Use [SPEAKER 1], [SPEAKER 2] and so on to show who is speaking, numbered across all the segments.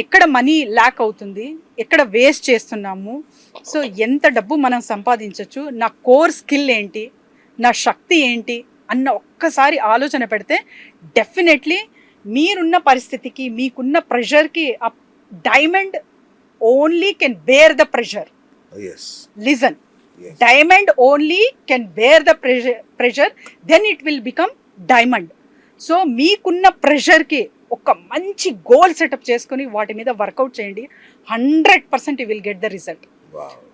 [SPEAKER 1] ఎక్కడ మనీ ల్యాక్ అవుతుంది, ఎక్కడ వేస్ట్ చేస్తున్నాము, సో ఎంత డబ్బు మనం సంపాదించవచ్చు, నా కోర్ స్కిల్ ఏంటి, నా శక్తి ఏంటి అన్న ఒక్కసారి ఆలోచన పెడితే డెఫినెట్లీ మీరున్న పరిస్థితికి మీకున్న ప్రెషర్కి ఆ diamond only can bear the pressure. Listen, diamond only can bear the pressure, then it will become diamond. So మీకున్న ప్రెషర్కి ఒక మంచి గోల్ సెటప్ చేసుకుని వాటి మీద వర్కౌట్ చేయండి, 100% you will get the result.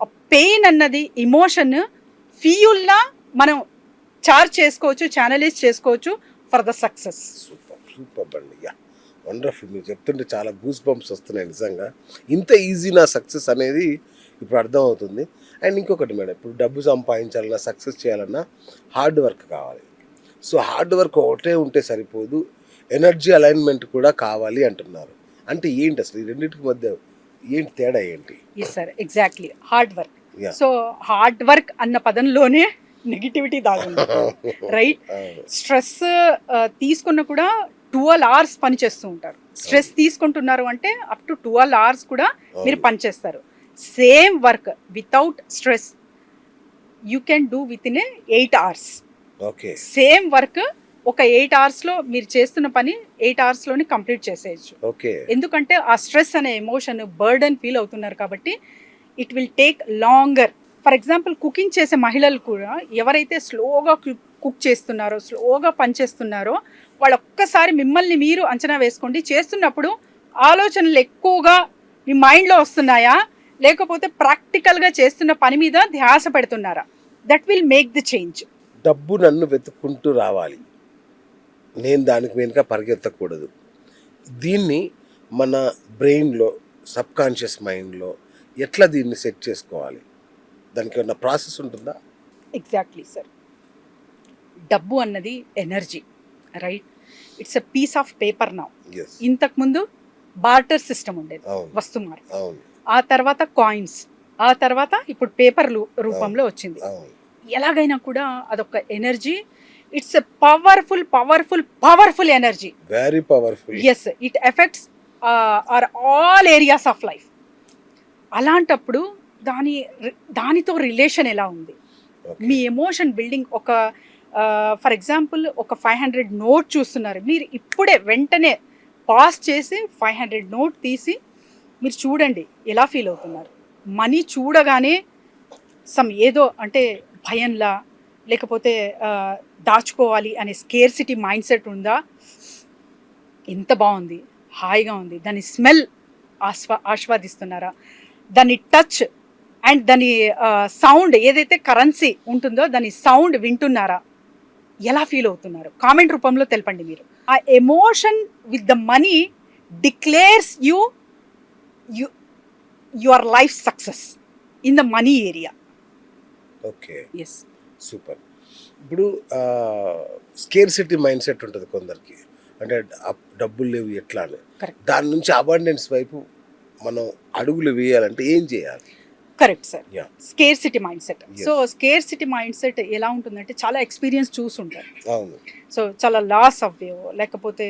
[SPEAKER 1] ఆ పెయిన్ అన్నది ఎమోషన్ ఫ్యూల్లా మనం చార్జ్ చేసుకోవచ్చు, ఛానలైజ్ చేసుకోవచ్చు ఫర్ ద సక్సెస్.
[SPEAKER 2] సూపర్ అండి, యా వండర్ఫుల్. మీరు చెప్తుంటే చాలా గూస్ బంప్స్ వస్తున్నాయి నిజంగా. ఇంత ఈజీ నా సక్సెస్ అనేది ఇప్పుడు అర్థమవుతుంది. అండ్ ఇంకొకటి మేడం, ఇప్పుడు డబ్బు సంపాదించాలన్నా సక్సెస్ చేయాలన్నా హార్డ్ వర్క్ కావాలి. సో హార్డ్ వర్క్ ఒకటే ఉంటే సరిపోదు, ఎనర్జీ అలైన్మెంట్ కూడా కావాలి అంటున్నారు. అంటే ఏంటి అసలు ఈ రెండింటికి మధ్య ఏంటి తేడా ఏంటి?
[SPEAKER 1] Yes sir, exactly hard work. So hard work అన్న పదంలోనే నెగిటివిటీ దాగుంది, రైట్? స్ట్రెస్ తీసుకున్న కూడా 12 hours పని చేస్తూ ఉంటారు. స్ట్రెస్ తీసుకుంటున్నారు అంటే అప్ టు 12 hours కూడా మీరు పని చేస్తారు. Same work without stress you can do with in 8 hours. Same work ఒక 8 hours మీరు చేస్తున్న పని 8 hours కంప్లీట్ చేసేయచ్చు. ఎందుకంటే ఆ స్ట్రెస్ అనే ఎమోషన్ బర్డన్ ఫీల్ అవుతున్నారు కాబట్టి it will take longer. For example cooking చేసే మహిళలు కూడా ఎవరైతే స్లోగా కుక్ చేస్తున్నారో, స్లోగా పనిచేస్తున్నారో, వాళ్ళు ఒక్కసారి మిమ్మల్ని మీరు అంచనా వేసుకోండి. చేస్తున్నప్పుడు ఆలోచనలు ఎక్కువగా మీ మైండ్లో వస్తున్నాయా, లేకపోతే ప్రాక్టికల్గా చేస్తున్న పని మీద ధ్యాస పెడుతున్నారా? That will make the change.
[SPEAKER 2] డబ్బు నన్ను వెతుక్కుంటూ రావాలి, నేను దానికి వెనుక పరిగెత్తకూడదు. దీన్ని మన బ్రెయిన్లో, సబ్కాన్షియస్ మైండ్లో ఎట్లా దీన్ని సెట్ చేసుకోవాలి? దానికి ఏమన్నా ప్రాసెస్ ఉంటుందా?
[SPEAKER 1] ఎగ్జాక్ట్లీ సార్, డబ్బు అన్నది energy, right? It's a piece of paper now. ఇంతకుముందు బార్టర్ సిస్టమ్ ఉండేది, వస్తు మార్పు. ఆ తర్వాత కాయిన్స్, ఆ తర్వాత ఇప్పుడు పేపర్ రూపంలో వచ్చింది. ఎలాగైనా కూడా అదొక energy. It's a powerful powerful powerful energy,
[SPEAKER 2] very powerful.
[SPEAKER 1] Yes, it effects are all areas of life. అలాంటప్పుడు దానితో రిలేషన్ ఎలా ఉంది, మీ ఎమోషన్ బిల్డింగ్. ఒక ఫర్ ఎగ్జాంపుల్ ఒక 500 నోట్ చూస్తున్నారు, మీరు ఇప్పుడే వెంటనే పాస్ చేసి 500 నోట్ తీసి మీరు చూడండి ఎలా ఫీల్ అవుతున్నారు. మనీ చూడగానే ఏదో అంటే భయంలా, లేకపోతే దాచుకోవాలి అనే స్కేర్సిటీ మైండ్ సెట్ ఉందా? ఎంత బాగుంది, హాయిగా ఉంది. దాని స్మెల్ ఆస్వాదిస్తున్నారా? దాని టచ్ అండ్ దాని సౌండ్, ఏదైతే కరెన్సీ ఉంటుందో దాని సౌండ్ వింటున్నారా? ఎలా ఫీల్ అవుతున్నారు? కామెంట్ రూపంలో తెలపండి. మీరు ఆ emotion with the money declares your life success in the money area.
[SPEAKER 2] Okay,
[SPEAKER 1] yes,
[SPEAKER 2] super. ఇప్పుడు స్కేర్సిటీ మైండ్ సెట్ ఉంటుంది కొందరికి, అంటే డబ్బులు లేవు ఎట్లా అని. దాని నుంచి అబాండెన్స్ వైపు మనం అడుగులు వేయాలంటే ఏం చేయాలి?
[SPEAKER 1] Correct sir, scarcity mind set. So scarcity mind set ఎలా ఉంటుందంటే చాలా ఎక్స్పీరియన్స్ చూసుంటారు. సో చాలా లాస్ అవ్వేవో, లేకపోతే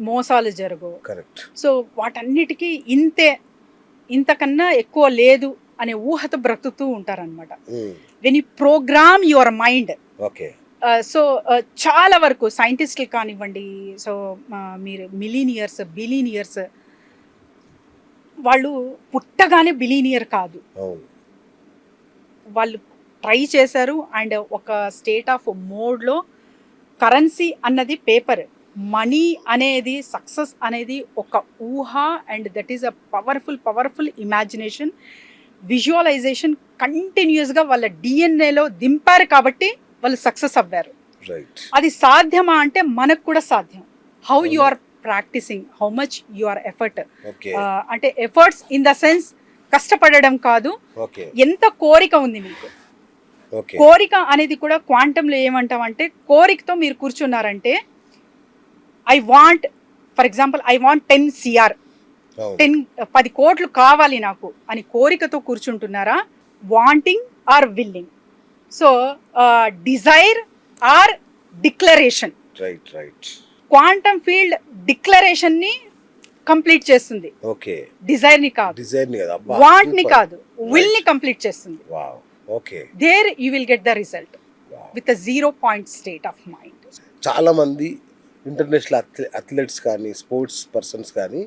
[SPEAKER 1] మోసాలు జరగవు. సో వాటన్నిటికీ ఇంతకన్నా ఎక్కువ లేదు అనే ఊహతో బ్రతుకుతూ ఉంటారనమాట. When you programme your mind. So చాలా వరకు సైంటిస్టులు కానివ్వండి, సో మీరు మిలీనియర్స్, బిలీనియర్స్, వాళ్ళు పుట్టగానే బిలీనియర్ కాదు, వాళ్ళు ట్రై చేశారు. అండ్ ఒక స్టేట్ ఆఫ్ మోడ్లో కరెన్సీ అన్నది పేపర్, మనీ అనేది, సక్సెస్ అనేది ఒక ఊహ. And that is a powerful imagination, visualization కంటిన్యూస్గా వాళ్ళ డిఎన్ఏలో దింపారు కాబట్టి వాళ్ళు సక్సెస్ అవ్వారు. అది సాధ్యమా అంటే మనకు కూడా సాధ్యం. How you are practising, how much you are effort. అంటే ఎఫర్ట్స్ ఇన్ ద సెన్స్ కష్టపడడం కాదు, ఎంత కోరిక ఉంది మీకు. కోరిక అనేది కూడా క్వాంటంలో ఏమంటాం అంటే, కోరికతో మీరు కూర్చున్నారంటే for example I want 10 CR, 10 కోట్లు కావాలి నాకు అని కోరికతో కూర్చుంటున్నారా? Wanting or willing. So desire or declaration.
[SPEAKER 2] Right.
[SPEAKER 1] Quantum field డిక్లరేషన్ని కంప్లీట్ చేస్తుంది.
[SPEAKER 2] ఓకే.
[SPEAKER 1] డిజైర్ ని కాదు,
[SPEAKER 2] డిజైర్ ని కదా, అబ్బా,
[SPEAKER 1] వాంట్ ని
[SPEAKER 2] super.
[SPEAKER 1] కాదు, విల్ ని
[SPEAKER 2] Right.
[SPEAKER 1] కంప్లీట్ చేస్తుంది.
[SPEAKER 2] Wow. Okay.
[SPEAKER 1] There you will get the result
[SPEAKER 2] wow.
[SPEAKER 1] With a 0 point state of mind.
[SPEAKER 2] చాలా మంది ఇంటర్నేషనల్ అథ్లెట్స్ కానీ స్పోర్ట్స్ పర్సన్స్ కానీ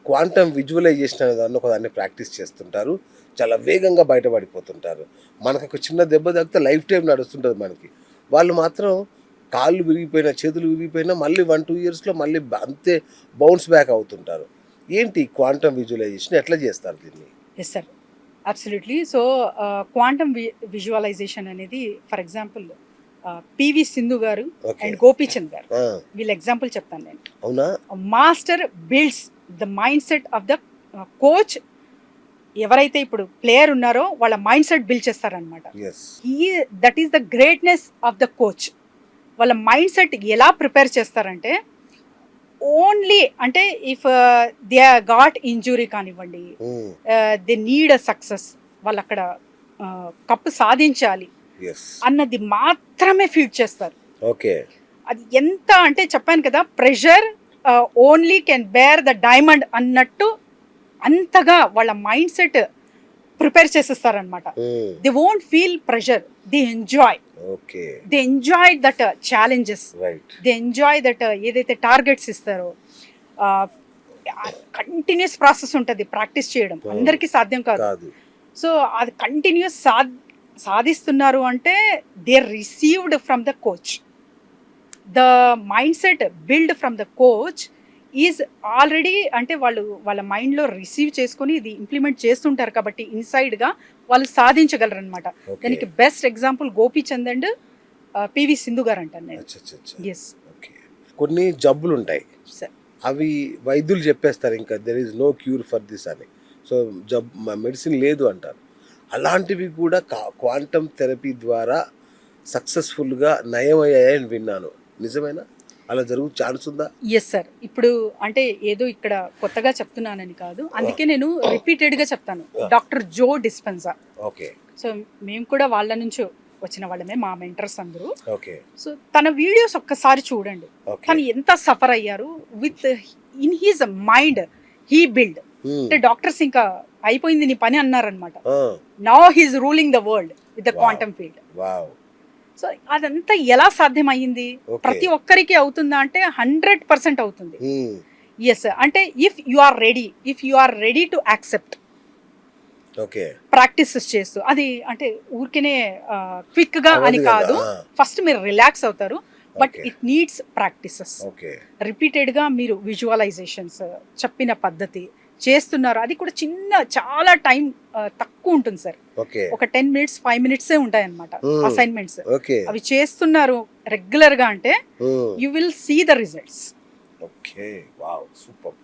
[SPEAKER 2] క్వాంటమ్ విజువలైజేషన్ అనే దాన్ని ఒకదాన్ని ప్రాక్టీస్ చేస్తుంటారు, చాలా వేగంగా బయటపడిపోతుంటారు. మనకు ఒక చిన్న దెబ్బ తాకితే లైఫ్ టైం నడుస్తుంటుంది మనకి. వాళ్ళు మాత్రం కాళ్ళు విరిగిపోయినా చేతులు విరిగిపోయినా మళ్ళీ 1-2 yearsలో మళ్ళీ అంతే బౌన్స్ బ్యాక్ అవుతుంటారు. ఏంటి క్వాంటమ్ విజువలైజేషన్, ఎట్లా చేస్తారు దీన్ని?
[SPEAKER 1] Yes sir, absolutely. So quantum visualization అనేది ఫర్ ఎగ్జాంపుల్ పివి సింధు గారు
[SPEAKER 2] Okay.
[SPEAKER 1] అండ్ గోపీచంద్ గారు,
[SPEAKER 2] ఆ,
[SPEAKER 1] వీళ్ళ ఎగ్జాంపుల్ చెప్తాను నేను.
[SPEAKER 2] అవునా?
[SPEAKER 1] Master builds the mind set of the coach. ఎవరైతే ఇప్పుడు ప్లేయర్ ఉన్నారో వాళ్ళ మైండ్ సెట్ బిల్డ్ చేస్తారనమాట.
[SPEAKER 2] Yes.
[SPEAKER 1] That is the greatness of the coach. వాళ్ళ మైండ్ సెట్ ఎలా ప్రిపేర్ చేస్తారంటే, ఓన్లీ అంటే ఇఫ్ దే గాట్ ఇంజురీ కానివ్వండి, దే నీడ్ అ సక్సెస్, వాళ్ళు అక్కడ కప్పు సాధించాలి
[SPEAKER 2] ఎస్.
[SPEAKER 1] అన్నది మాత్రమే ఫీడ్ చేస్తారు.
[SPEAKER 2] ఓకే.
[SPEAKER 1] అది ఎంత అంటే చెప్పాను కదా, pressure only can bear the diamond అన్నట్టు అంతగా వాళ్ళ మైండ్ సెట్ ప్రిపేర్ చేసేస్తారనమాట. They won't feel pressure, they enjoy.
[SPEAKER 2] Okay.
[SPEAKER 1] They enjoy that challenges,
[SPEAKER 2] right.
[SPEAKER 1] They enjoy that ఏదైతే టార్గెట్స్ ఇస్తారో. కంటిన్యూస్ ప్రాసెస్ ఉంటుంది ప్రాక్టీస్ చేయడం, అందరికీ సాధ్యం కాదు.
[SPEAKER 2] కాదు.
[SPEAKER 1] సో అది కంటిన్యూస్ సాధిస్తున్నారు అంటే they received from the coach. The mind set build from the coach is already అంటే వాళ్ళ మైండ్లో రిసీవ్ చేసుకొని ఇది ఇంప్లిమెంట్ చేస్తుంటారు కాబట్టి ఇన్సైడ్గా వాళ్ళు సాధించగలరు అనమాట.
[SPEAKER 2] Okay.
[SPEAKER 1] దానికి best example Gopichand and P V Sindhu గారు అంటాను నేను.
[SPEAKER 2] అచ్చా, అచ్చా, అచ్చా.
[SPEAKER 1] Yes
[SPEAKER 2] okay. కొన్ని జబ్బులు ఉంటాయి,
[SPEAKER 1] సార్.
[SPEAKER 2] అవి వైద్యులు చెప్పేస్తారు ఇంకా there is no cure for this అని. సో మెడిసిన్ లేదు అంటారు. అలాంటివి కూడా క్వాంటమ్ థెరపీ ద్వారా సక్సెస్ఫుల్గా నయమయ్యాయని విన్నాను. నిజమేనా? అలా జరుగు ఛాన్స్ ఉందా?
[SPEAKER 1] Yes sir. ఇప్పుడు అంటే ఏదో ఇక్కడ కొత్తగా చెప్తున్నానని కాదు, అందుకే నేను రిపీటెడ్గా చెప్తాను. డాక్టర్ జో డిస్పెన్సా.
[SPEAKER 2] ఓకే.
[SPEAKER 1] సో మేము కూడా వాళ్ళ నుంచి వచ్చిన వాళ్ళమే, మా మెంటర్స్ అందరూ.
[SPEAKER 2] ఓకే.
[SPEAKER 1] సో తన వీడియోస్ ఒక్కసారి చూడండి,
[SPEAKER 2] ఓకే.
[SPEAKER 1] తను ఎంత సఫర్ అయ్యారు with in he's mind he build. అంటే డాక్టర్స్ ఇంకా అయిపోయింది నీ పని అన్నారనమాట. Now he's ruling the world with the quantum field.
[SPEAKER 2] Wow.
[SPEAKER 1] So అదంతా ఎలా సాధ్యమయ్యింది?
[SPEAKER 2] Okay.
[SPEAKER 1] ప్రతి ఒక్కరికి అవుతుందా అంటే 100% అవుతుంది. ఎస్. అంటే if you are ready to accept,
[SPEAKER 2] okay.
[SPEAKER 1] Practices చేస్తూ, అది అంటే ఊరికేనే క్విక్ గా అని కాదు, ఫస్ట్ మీరు రిలాక్స్ అవుతారు, but
[SPEAKER 2] Okay.
[SPEAKER 1] It needs practices.
[SPEAKER 2] Okay.
[SPEAKER 1] Repeated గా మీరు విజువలైజేషన్స్ చెప్పిన పద్ధతి చేస్తున్నారు, అది కూడా చాలా టైం తక్కువ ఉంటుంది సార్.
[SPEAKER 2] ఓకే.
[SPEAKER 1] ఒక 10 minutes 5 minutes ఉంటాయి అన్నమాట అసైన్మెంట్స్.
[SPEAKER 2] ఓకే.
[SPEAKER 1] అవి చేస్తున్నారు రెగ్యులర్ గా అంటే you will see the results.
[SPEAKER 2] Okay. Wow, super.